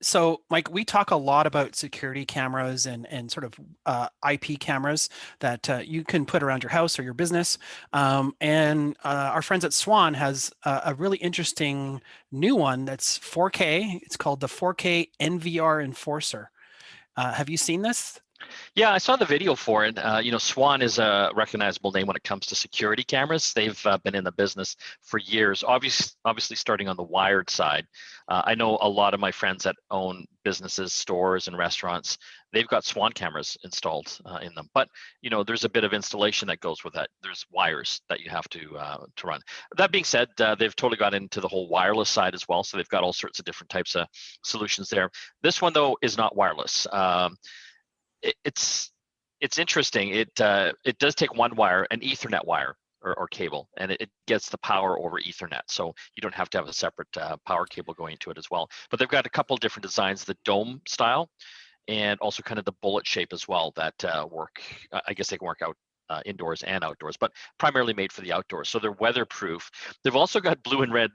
So, Mike, we talk a lot about security cameras and sort of IP cameras that you can put around your house or your business. And our friends at Swann has a really interesting new one that's 4K. It's called the 4K NVR Enforcer. Have you seen this? Yeah, I saw the video for it. Swann is a recognizable name when it comes to security cameras. They've been in the business for years, obviously starting on the wired side. I know a lot of my friends that own businesses, stores, and restaurants. They've got Swann cameras installed in them. But there's a bit of installation that goes with that. There's wires that you have to run. That being said, they've totally got into the whole wireless side as well. So they've got all sorts of different types of solutions there. This one though is not wireless. It's interesting. It does take one wire, an Ethernet wire or cable, and it gets the power over Ethernet. So you don't have to have a separate power cable going into it as well. But they've got a couple of different designs, the dome style, and also kind of the bullet shape as well that work. I guess they can work out indoors and outdoors, but primarily made for the outdoors. So they're weatherproof. They've also got blue and red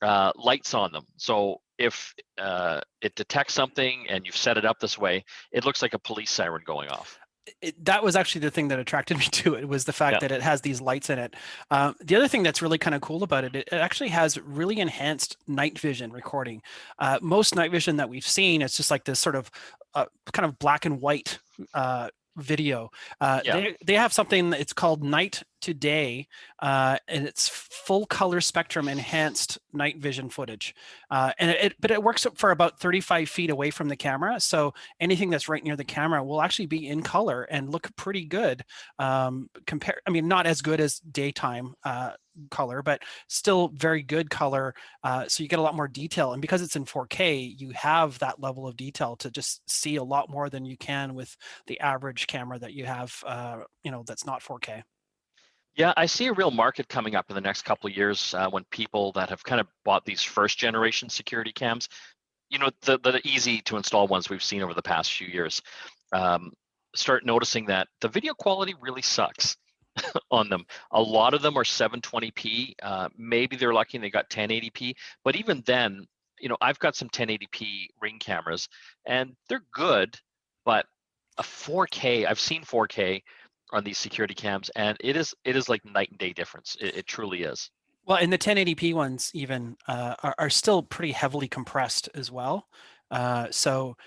lights on them. So if it detects something and you've set it up this way, it looks like a police siren going off. That was actually the thing that attracted me to it, was the fact Yeah. that it has these lights in it. The other thing that's really kind of cool about it, it actually has really enhanced night vision recording. Most night vision that we've seen, it's just like this sort of kind of black and white video. Yeah. They have something, it's called night to day, and it's full color spectrum enhanced night vision footage. But it works for about 35 feet away from the camera. So anything that's right near the camera will actually be in color and look pretty good. I mean, not as good as daytime color, but still very good color. So you get a lot more detail. And because it's in 4K, you have that level of detail to just see a lot more than you can with the average camera that you have, that's not 4K. Yeah, I see a real market coming up in the next couple of years when people that have kind of bought these first generation security cams, the easy to install ones we've seen over the past few years, um, start noticing that the video quality really sucks on them. A lot of them are 720p. Maybe they're lucky and they got 1080p, but even then, I've got some 1080p Ring cameras and they're good, but a 4K, I've seen 4K on these security cams, and it is like night and day difference. It truly is. Well, and the 1080p ones even are still pretty heavily compressed as well. So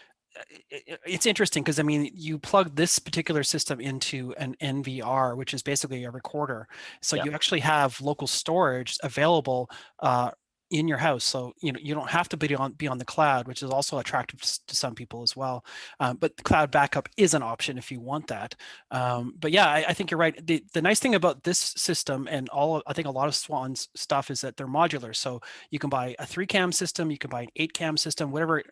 it's interesting because I mean, you plug this particular system into an NVR, which is basically a recorder. So Yeah. you actually have local storage available in your house. So you don't have to be on the cloud, which is also attractive to some people as well. But the cloud backup is an option if you want that. But yeah, I think you're right. The nice thing about this system and I think a lot of Swann's stuff is that they're modular. So you can buy a 3-cam system, you can buy an 8-cam system, whatever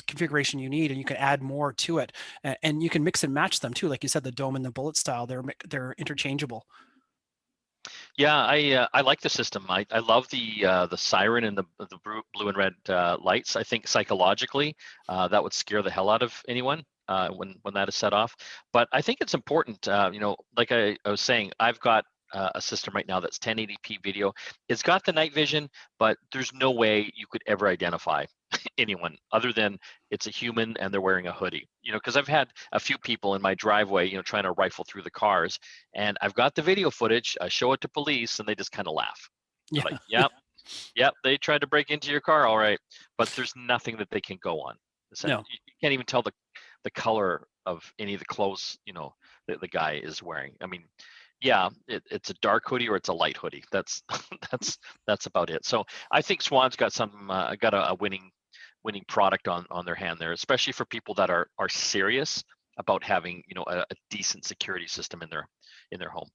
configuration you need, and you can add more to it. And you can mix and match them too. Like you said, the dome and the bullet style, they're interchangeable. Yeah, I like the system. I love the siren and the blue and red lights. I think psychologically that would scare the hell out of anyone when that is set off. But I think it's important. Like I was saying, I've got a system right now that's 1080p video. It's got the night vision, but there's no way you could ever identify anyone other than it's a human and they're wearing a hoodie. Because I've had a few people in my driveway, trying to rifle through the cars, and I've got the video footage. I show it to police, and they just kind of laugh. They're Yeah. like, "Yep, yep, they tried to break into your car, all right," but there's nothing that they can go on. No. You can't even tell the color of any of the clothes, that the guy is wearing. I mean, yeah, it's a dark hoodie or it's a light hoodie. That's that's about it. So I think Swann's got a winning product on their hand there, especially for people that are serious about having a decent security system in their home.